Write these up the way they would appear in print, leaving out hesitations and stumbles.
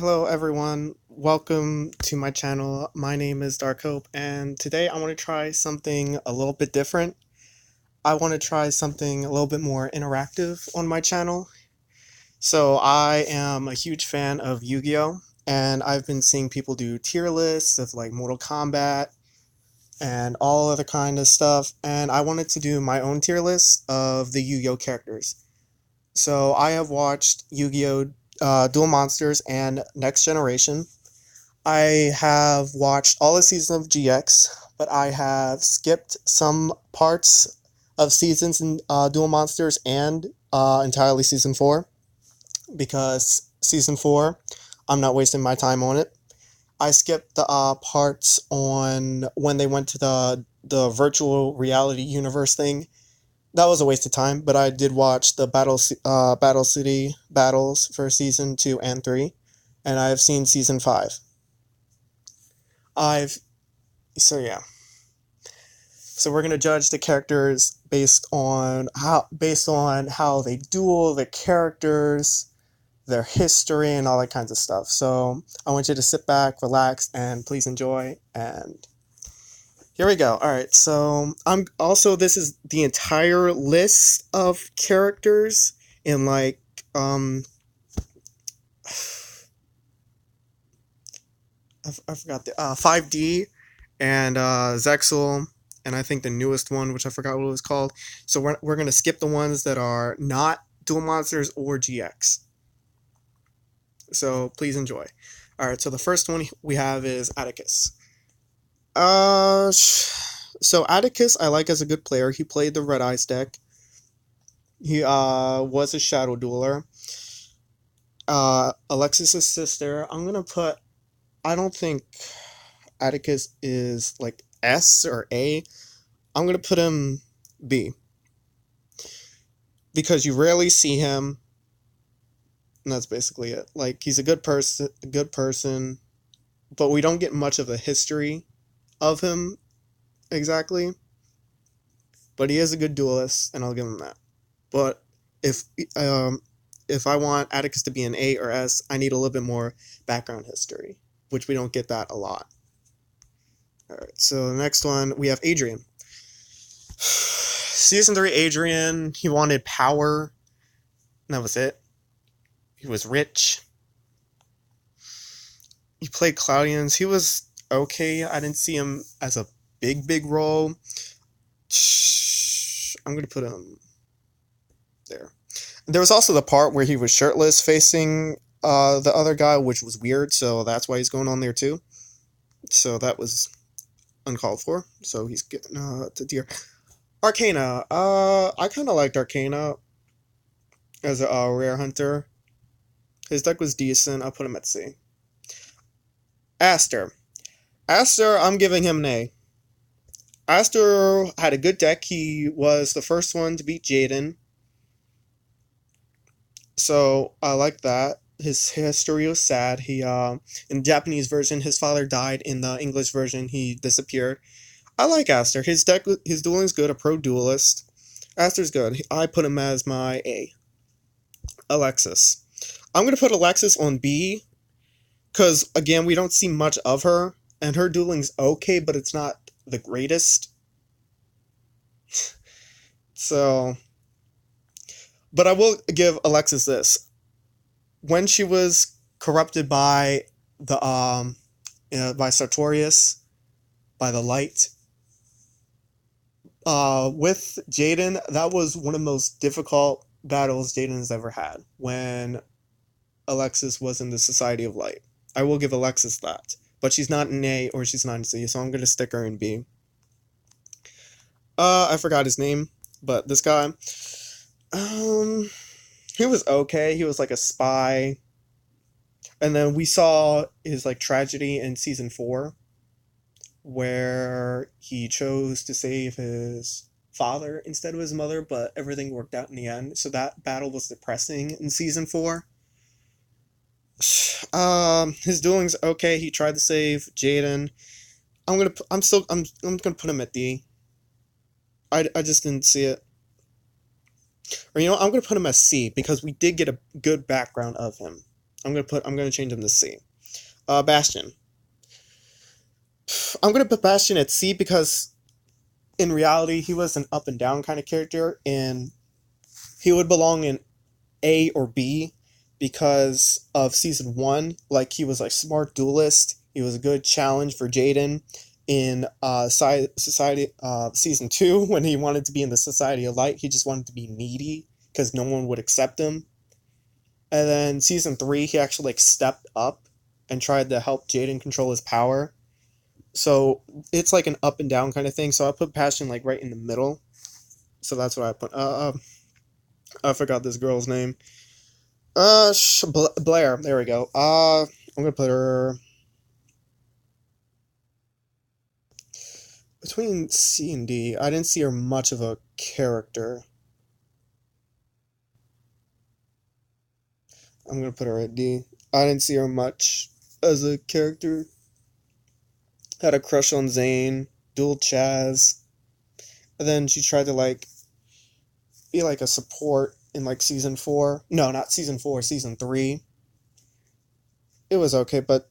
Hello everyone, welcome to my channel. My name is Dark Hope, and today I want to try something a little bit different. I want to try something a little bit more interactive on my channel. So I am a huge fan of Yu-Gi-Oh! And I've been seeing people do tier lists of like Mortal Kombat and all other kind of stuff, and I wanted to do my own tier list of the Yu-Gi-Oh! Characters. So I have watched Yu-Gi-Oh! Duel Monsters and Next Generation. I have watched all the seasons of GX, but I have skipped some parts of seasons in Duel Monsters and entirely Season 4, because Season 4, I'm not wasting my time on it. I skipped the parts on when they went to the virtual reality universe thing. That was a waste of time, but I did watch the Battle City battles for Season 2 and 3, and I have seen Season 5. I've so yeah. So we're gonna judge the characters based on how they duel, the characters, their history, and all that kinds of stuff. So I want you to sit back, relax, and please enjoy. And here we go. All right. So this is the entire list of characters in like I forgot the 5D and Zexel, and I think the newest one, which I forgot what it was called. So we're gonna skip the ones that are not Duel Monsters or GX. So please enjoy. All right. So the first one we have is Atticus. So Atticus I like as a good player. He played the Red Eyes deck. He was a Shadow Dueler. Alexis' sister. I don't think Atticus is like S or A. I'm gonna put him B, because you rarely see him, and that's basically it. Like, he's a good person, but we don't get much of a history of him exactly. But he is a good duelist, and I'll give him that. But if um if I want Atticus to be an A or S, I need a little bit more background history, which we don't get that a lot. All right, so the next one we have Adrian. Season 3 Adrian, he wanted power, and that was it. He was rich. He played Cloudians. He was okay. I didn't see him as a big role. I'm gonna put him there. There was also the part where he was shirtless facing the other guy, which was weird, so that's why he's going on there too. So that was uncalled for. So he's getting to tier. Arcana. I kind of liked Arcana as a rare hunter. His deck was decent. I'll put him at C. Aster. Aster, I'm giving him an A. Aster had a good deck. He was the first one to beat Jaden. So I like that. His history was sad. He in the Japanese version, his father died. In the English version, he disappeared. I like Aster. His dueling's good. A pro duelist. Aster's good. I put him as my A. Alexis. I'm gonna put Alexis on B, because again, we don't see much of her, and her dueling's okay, but it's not the greatest. So, but I will give Alexis this. When she was corrupted by by Sartorius, by the light, with Jaden, that was one of the most difficult battles Jaden has ever had, when Alexis was in the Society of Light. I will give Alexis that. But she's not an A or she's not an C, so I'm going to stick her in B. I forgot his name, but this guy, he was okay. He was like a spy. And then we saw his like tragedy in Season 4, where he chose to save his father instead of his mother, but everything worked out in the end. So that battle was depressing in Season 4. His dueling's okay. He tried to save Jaden. I'm gonna put him at D. I just didn't see it. Or I'm gonna put him as C, because we did get a good background of him. I'm gonna change him to C. Bastion. I'm gonna put Bastion at C because in reality he was an up and down kind of character, and he would belong in A or B because of season one. Like he was like smart duelist. He was a good challenge for Jaden in Society season two when he wanted to be in the Society of Light. He just wanted to be needy because no one would accept him. And then season three, he actually like stepped up and tried to help Jaden control his power. So it's like an up and down kind of thing. So I put Passion like right in the middle. So that's what I put. I forgot this girl's name. Blair. There we go. I'm gonna put her between C and D. I didn't see her much of a character. I'm gonna put her at D. I didn't see her much as a character. Had a crush on Zane, dual Chaz, and then she tried to like be like a support in like season four. No, not season four, season three. It was okay, but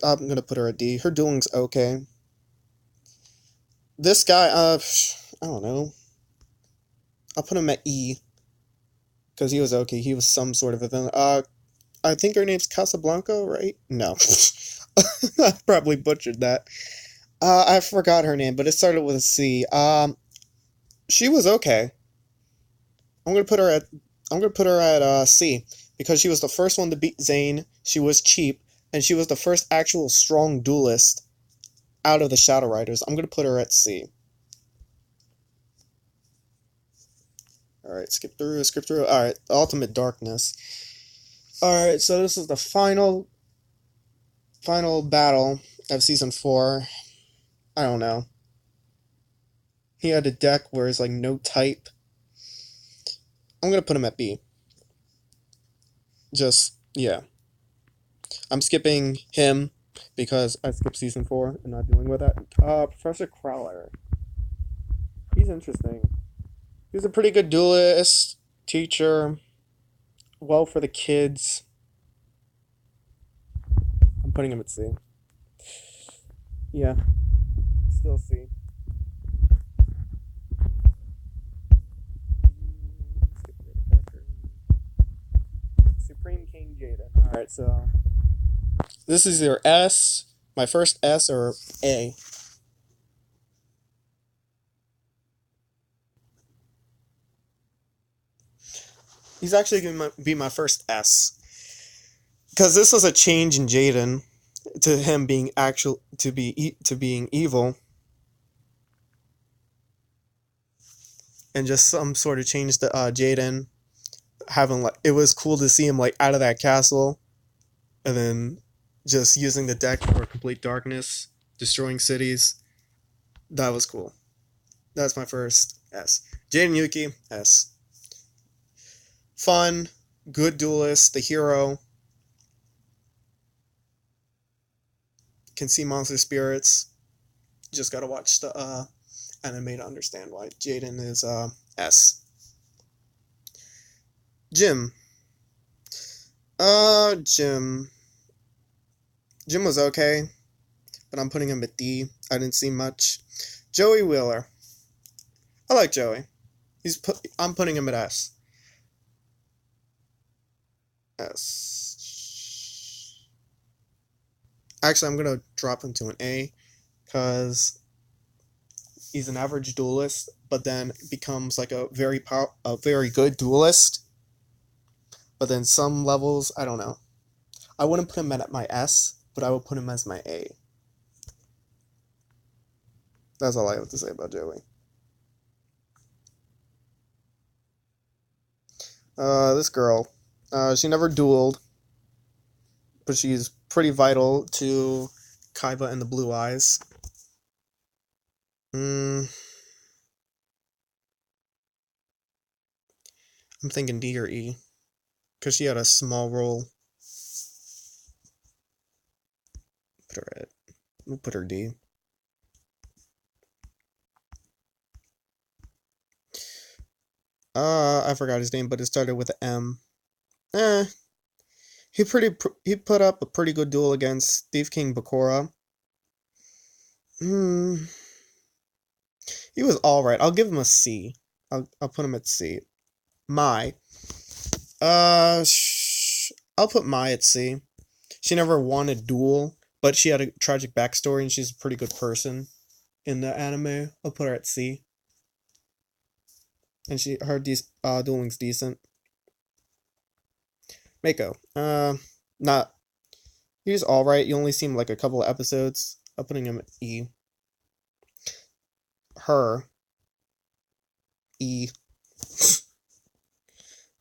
I'm gonna put her at D. Her dueling's okay. This guy, I don't know. I'll put him at E because he was okay. He was some sort of a villain. I think her name's Casablanca, right? No, I probably butchered that. I forgot her name, but it started with a C. She was okay. I'm gonna put her at C because she was the first one to beat Zane. She was cheap, and she was the first actual strong duelist out of the Shadow Riders. I'm gonna put her at C. All right, skip through. All right, Ultimate Darkness. All right, so this is the final battle of season 4. I don't know. He had a deck where it's like no type. I'm gonna put him at B. Just yeah. I'm skipping him because I skipped season 4 and not dealing with that. Professor Crowler. He's interesting. He's a pretty good duelist, teacher, well for the kids. I'm putting him at C. Yeah, still C. Supreme King Jaden. Alright, so this is your S, my first S or A. He's actually going to be my first S. Because this was a change in Jaden to him being to being evil. And just some sort of change to Jaden having like it was cool to see him like out of that castle and then just using the deck for complete darkness, destroying cities. That was cool. That's my first S. Jaden Yuki, S. Fun, good duelist, the hero. Can see monster spirits. Just gotta watch the anime to understand why Jaden is S. Jim. Jim. Jim was okay, but I'm putting him at D. I didn't see much. Joey Wheeler. I like Joey. I'm putting him at S. S. Actually, I'm gonna drop him to an A, because he's an average duelist, but then becomes like a very good duelist. But then some levels, I don't know. I wouldn't put him at my S, but I would put him as my A. That's all I have to say about Joey. This girl. She never dueled, but she's pretty vital to Kaiba and the Blue Eyes. I'm thinking D or E, because she had a small role. We'll put her D. I forgot his name, but it started with an M. He put up a pretty good duel against Steve King Bakura. Hmm, he was all right. I'll give him a C. I'll put him at C. Mai. I'll put Mai at C. She never won a duel, but she had a tragic backstory, and she's a pretty good person in the anime. I'll put her at C. And her dueling's decent. Mako. Not. He's all right. You only see him like a couple of episodes. I'm putting him at E. Her. E.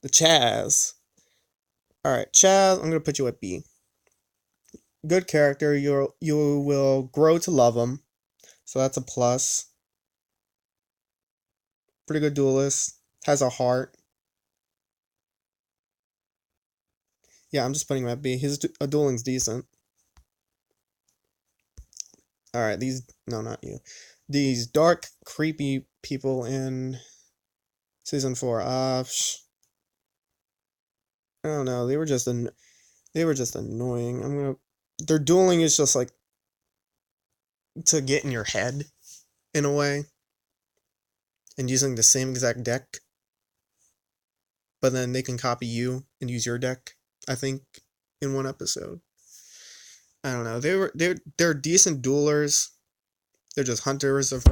The Chaz. All right, Chaz. I'm gonna put you at B. Good character. You will grow to love him, so that's a plus. Pretty good duelist. Has a heart. Yeah, I'm just putting him at B. His dueling's decent. All right, these no, not you. These dark, creepy people in season 4. I don't know. They were just annoying. Their dueling is just like to get in your head in a way, and using the same exact deck, but then they can copy you and use your deck. I think in one episode. I don't know. They're decent duelers. They're just hunters of.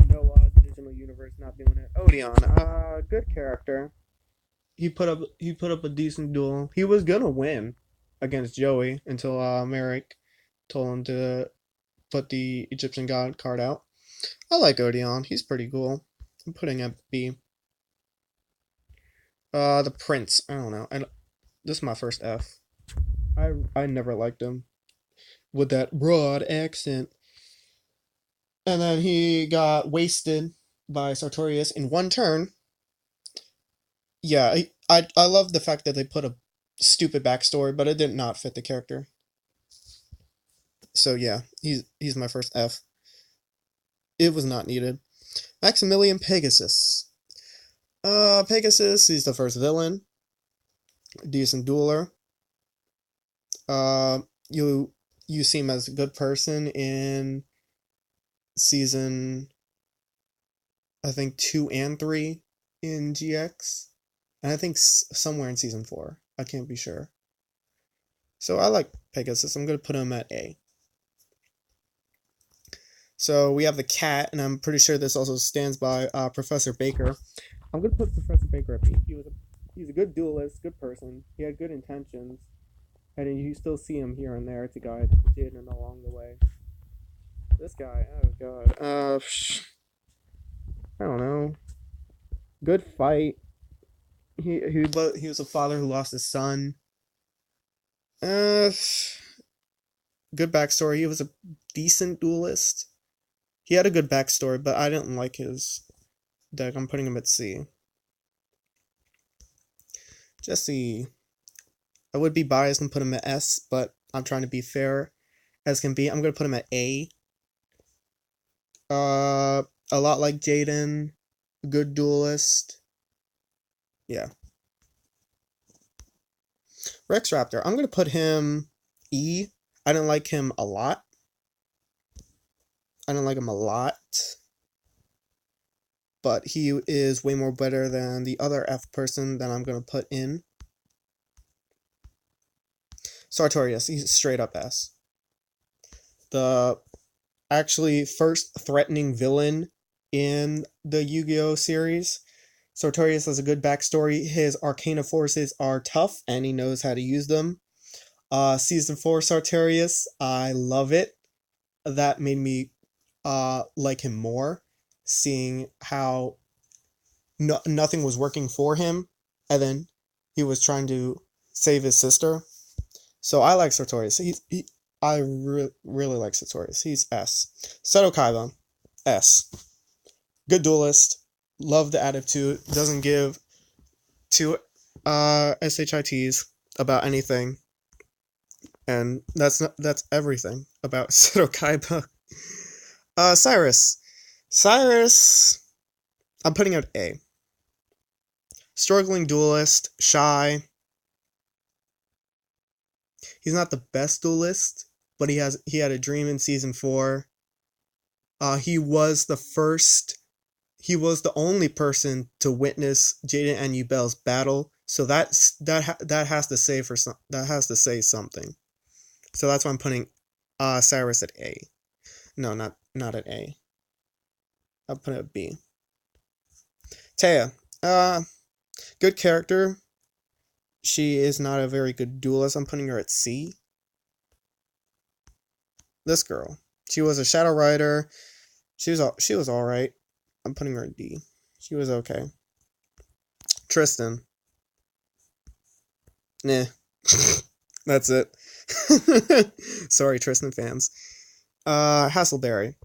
Noah, Digital Universe not doing it. Odeon, good character. He put up a decent duel. He was gonna win against Joey until Merrick told him to put the Egyptian god card out. I like Odeon. He's pretty cool. I'm putting at B. The Prince. I don't know. This is my first F. I never liked him with that broad accent. And then he got wasted by Sartorius in one turn. Yeah, I love the fact that they put a stupid backstory, but it did not fit the character. So yeah, he's my first F. It was not needed. Maximilian Pegasus. Pegasus, he's the first villain. Decent dueler. Uh, you you see him as a good person in season, I think 2 and 3 in GX, and I think somewhere in season 4. I can't be sure. So I like Pegasus. I'm gonna put him at A. So we have the cat, and I'm pretty sure this also stands by Professor Baker. I'm gonna put Professor Baker at B. He's a good duelist, good person. He had good intentions, and you still see him here and there to guide Jaden along the way. This guy, oh god, I don't know. Good fight. He was a father who lost his son. Uh, Good backstory. He was a decent duelist. He had a good backstory, but I didn't like his deck. I'm putting him at C. Jesse. I would be biased and put him at S, but I'm trying to be fair as can be. I'm gonna put him at A. A lot like Jaden, good duelist. Yeah. Rex Raptor. I'm gonna put him E. I didn't like him a lot. I didn't like him a lot. But he is way more better than the other F person that I'm gonna put in. Sartorius, he's straight up S. The actually first threatening villain in the Yu-Gi-Oh series. Sartorius has a good backstory. His Arcana forces are tough, and he knows how to use them. Season 4 Sartorius, I love it. That made me like him more, seeing how nothing was working for him, and then he was trying to save his sister. So I like Sartorius. I really like Sartorius. He's S. Seto Kaiba, S. Good duelist. Love the attitude. Doesn't give two shits about anything. And that's everything about Seto Kaiba. Cyrus. Cyrus, I'm putting out A. Struggling duelist, shy. He's not the best duelist, but he had a dream in season 4. He was the first. He was the only person to witness Jaden and Yubel's battle. So that has to say that has to say something. So that's why I'm putting Cyrus at A. No, not at A. I'll put it at B. Taya, good character. She is not a very good duelist. I'm putting her at C. This girl, she was a Shadow Rider. She was all right. I'm putting her at D. She was okay. Tristan, nah. That's it. Sorry, Tristan fans. Hasselberry.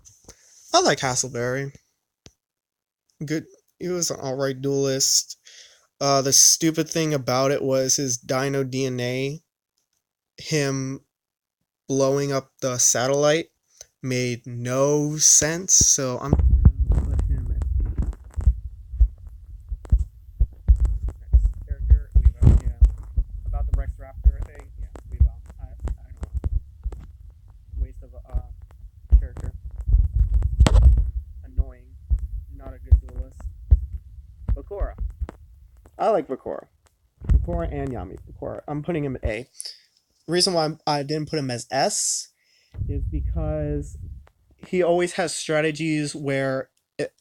I like Hasselberry. Good. He was an alright duelist. The stupid thing about it was his Dino DNA. Him blowing up the satellite made no sense. So I'm gonna put him at next character. Weebo. Yeah. About the Rex Raptor thing. Yeah. Weebo. I don't know. Waste of a character. Annoying. Not a good duelist. Bakura. I like Bakura. Bakura and Yami. Bakura. I'm putting him at A. The reason why I didn't put him as S is because he always has strategies where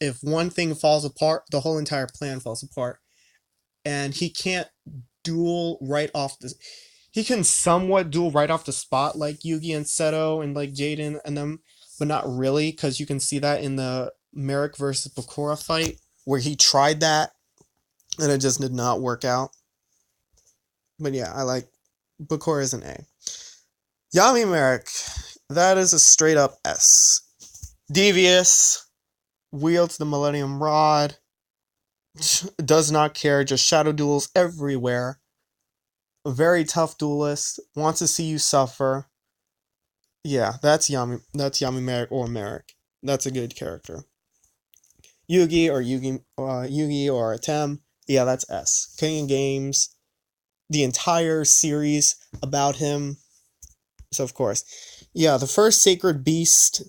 if one thing falls apart, the whole entire plan falls apart. And he can't duel right off the. He can somewhat duel right off the spot, like Yugi and Seto and like Jaden and them, but not really, because you can see that in the Merrick versus Bakura fight, where he tried that and it just did not work out. But yeah, I like Bakura as an A. Yami Merrick, that is a straight up S. Devious, wields the Millennium Rod, does not care, just shadow duels everywhere. A very tough duelist, wants to see you suffer. Yeah, that's Yami Merrick or Merrick. That's a good character. Yugi or Tem. Yeah, that's S. King of Games, the entire series about him. So of course, yeah, the first Sacred Beast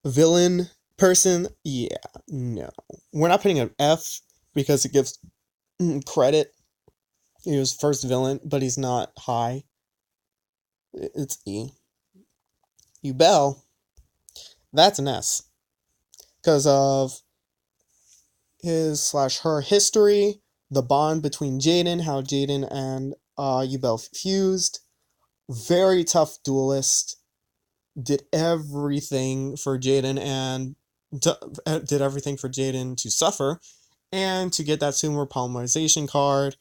villain person. Yeah, no, we're not putting an F because it gives credit. He was first villain, but he's not high. It's E. Yubel, that's an S because of his/her history, the bond between Jaden, how Jaden and Yubel fused. Very tough duelist. Did everything for Jaden and did everything for Jaden to suffer and to get that Sumer polymerization card.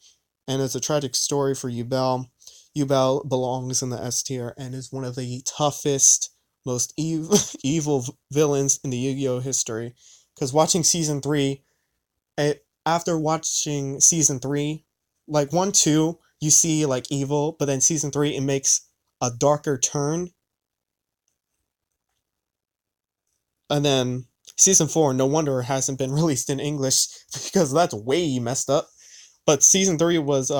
And it's a tragic story for Yubel. Yubel belongs in the S tier and is one of the toughest, most evil villains in the Yu-Gi-Oh history. Because watching season 3, after watching season 3, like 1, 2, you see like evil, but then season 3, it makes a darker turn. And then season 4, no wonder it hasn't been released in English because that's way messed up. But season 3 was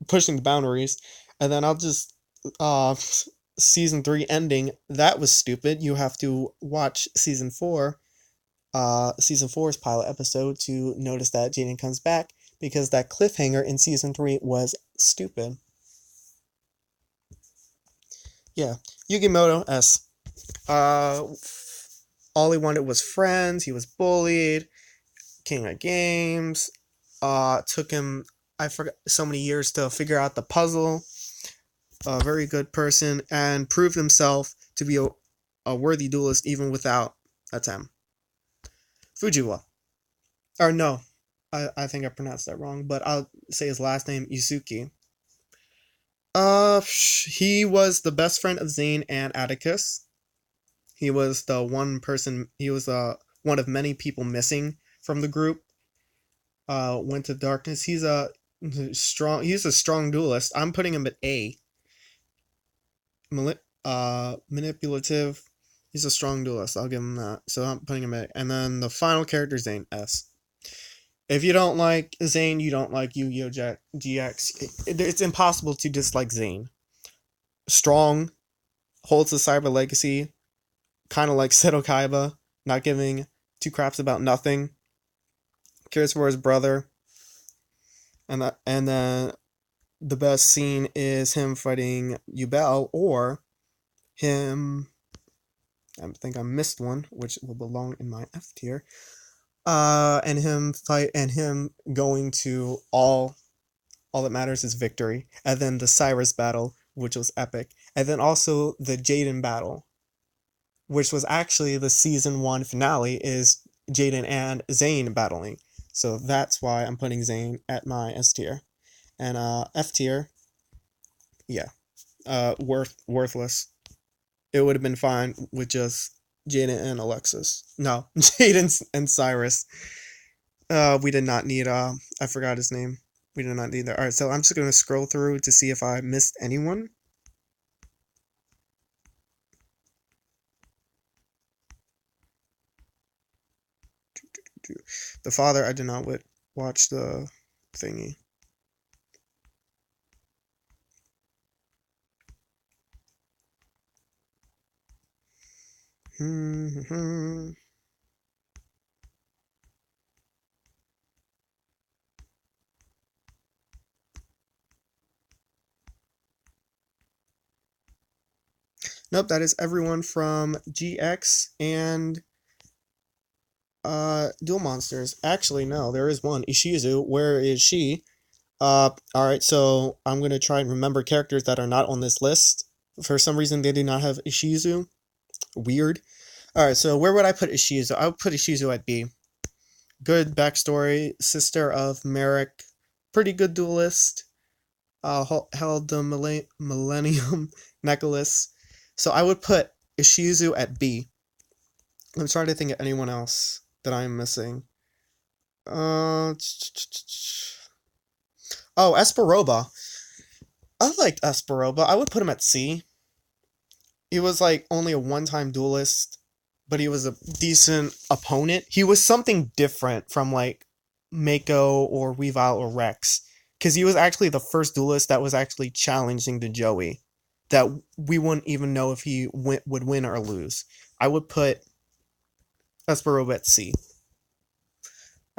pushing the boundaries. And then I'll just season 3 ending, that was stupid. You have to watch season 4's pilot episode to notice that Jaden comes back because that cliffhanger in season 3 was stupid. Yeah, Yugimoto S. All he wanted was friends. He was bullied. King of Games. Took him, I forgot, so many years to figure out the puzzle. A very good person and proved himself to be a worthy duelist even without a Tem. Fujiwa. Or no, I think I pronounced that wrong, but I'll say his last name, Yusuke. He was the best friend of Zane and Atticus. He was the one person. He was one of many people missing from the group. Went to darkness. He's a strong duelist. I'm putting him at A. Manipulative. He's a strong duelist. I'll give him that. So I'm putting him at A. And then the final character, Zane, S. If you don't like Zane, you don't like Yu-Gi-Oh! GX. It's impossible to dislike Zane. Strong, holds the cyber legacy, kind of like Seto Kaiba, not giving two craps about nothing. Cares for his brother, and then the best scene is him fighting Yubel or him. I think I missed one, which will belong in my F tier. And him going to all that matters is victory, and then the Cyrus battle, which was epic, and then also the Jaden battle, which was actually the season 1 finale, is Jaden and Zane battling. So that's why I'm putting Zane at my S tier. And F tier, yeah, worthless. It would have been fine with just Jaden and Alexis. No, Jaden and Cyrus. We did not need I forgot his name. We did not need that. Alright, so I'm just gonna scroll through to see if I missed anyone. The father, I did not watch the thingy. Nope, that is everyone from GX and Duel Monsters. Actually, no, there is one. Ishizu, where is she? Alright, so I'm gonna try and remember characters that are not on this list. For some reason, they do not have Ishizu. Weird. Alright, so where would I put Ishizu? I would put Ishizu at B. Good backstory. Sister of Merrick. Pretty good duelist. Held the Millennium Necklace. So I would put Ishizu at B. I'm trying to think of anyone else that I'm missing. Oh, Esperoba. I liked Esperoba. I would put him at C. He was like only a one-time duelist, but he was a decent opponent. He was something different from like Mako or Weavile or Rex, because he was actually the first duelist that was actually challenging the Joey, that we wouldn't even know if he would win or lose. I would put Esperoba at C.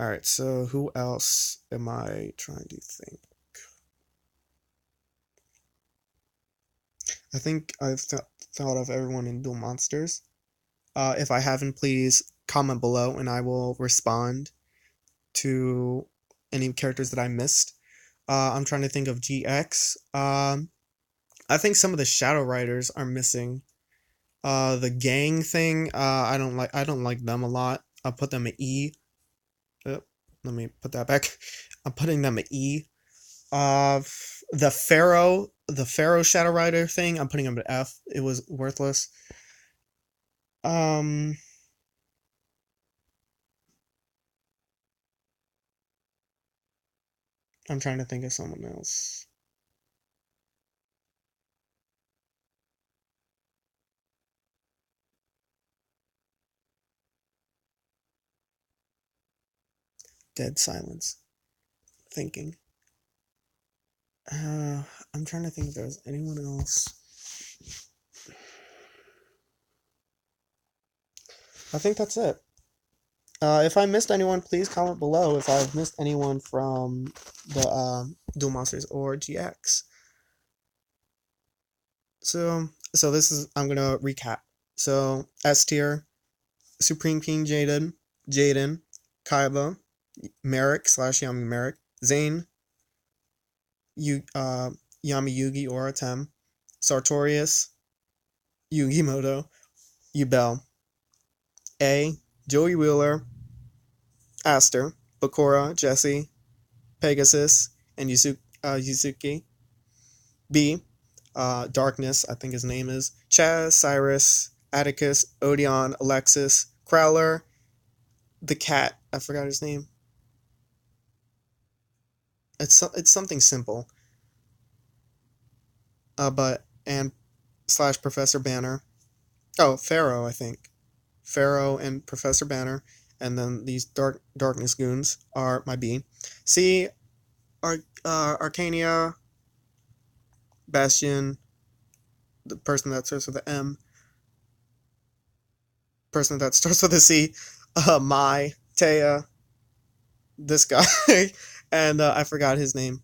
Alright, so who else am I trying to think? I think I've thought of everyone in Duel Monsters. If I haven't, please comment below and I will respond to any characters that I missed. I'm trying to think of GX. I think some of the Shadow Riders are missing. The gang thing, I don't like them a lot. I'll put them at E. Let me put that back. I'm putting them at E. The Pharaoh Shadow Rider thing, I'm putting them at F. It was worthless. I'm trying to think of someone else. Dead silence. Thinking. I'm trying to think if there's anyone else. I think that's it. If I missed anyone, please comment below if I've missed anyone from the Duel Monsters or GX. So I'm gonna recap. So S tier, Supreme King Jaden, Kaiba, Merrick / Yami Merrick, Zane, Yami Yugi or Atem, Sartorius, Yugi Moto, Yubel, A, Joey Wheeler, Aster, Bakura, Jesse, Pegasus, and Yuzuki. B, Darkness, I think his name is, Chaz, Cyrus, Atticus, Odeon, Alexis, Crowler, the cat, I forgot his name. It's something simple. But and / Professor Banner. Oh, Pharaoh, I think. Pharaoh and Professor Banner. and then these darkness goons are my B. C, Arcania, Bastion, the person that starts with the M, person that starts with a C, Mai, Taya, this guy, and I forgot his name.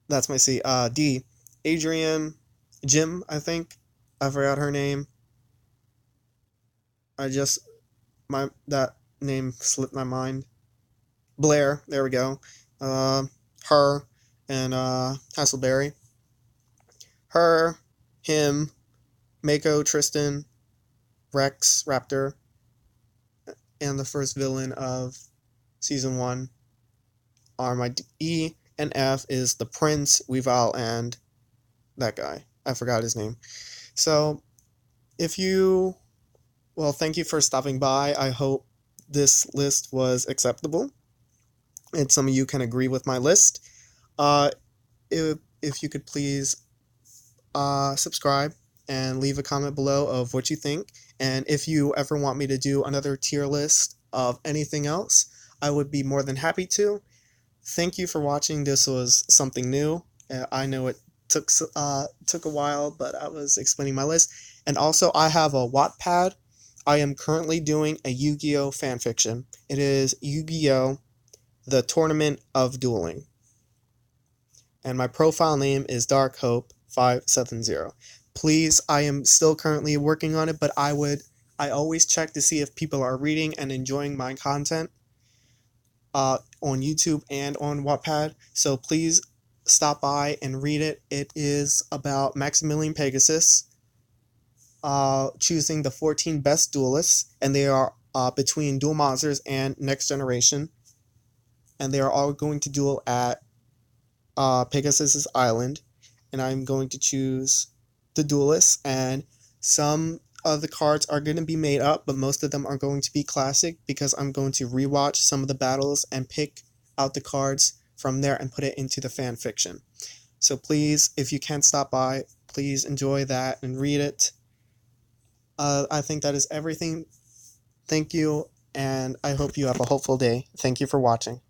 That's my C. D, Adrian, Jim, I think. I forgot her name. I just that name slipped my mind. Blair, there we go. Uh, her and Hasselberry. Her, him, Mako, Tristan, Rex, Raptor, and the first villain of season 1 are my E, and F is the Prince, Weavile, and that guy. I forgot his name. So, thank you for stopping by. I hope this list was acceptable and some of you can agree with my list. Uh, if you could please subscribe and leave a comment below of what you think. And if you ever want me to do another tier list of anything else, I would be more than happy to. Thank you for watching. This was something new. I know it took a while, but I was explaining my list. And also, I have a Wattpad. I am currently doing a Yu-Gi-Oh fanfiction. It is Yu-Gi-Oh! The Tournament of Dueling. And my profile name is DarkHope570. Please, I am still currently working on it, but I always check to see if people are reading and enjoying my content on YouTube and on Wattpad. So please stop by and read it. It is about Maximilian Pegasus choosing the 14 best duelists, and they are between Duel Monsters and Next Generation, and they are all going to duel at Pegasus's Island, and I'm going to choose the Duelists, and some of the cards are going to be made up, but most of them are going to be classic because I'm going to rewatch some of the battles and pick out the cards from there and put it into the fan fiction. So please, if you can stop by, please enjoy that and read it. I think that is everything. Thank you, and I hope you have a hopeful day. Thank you for watching.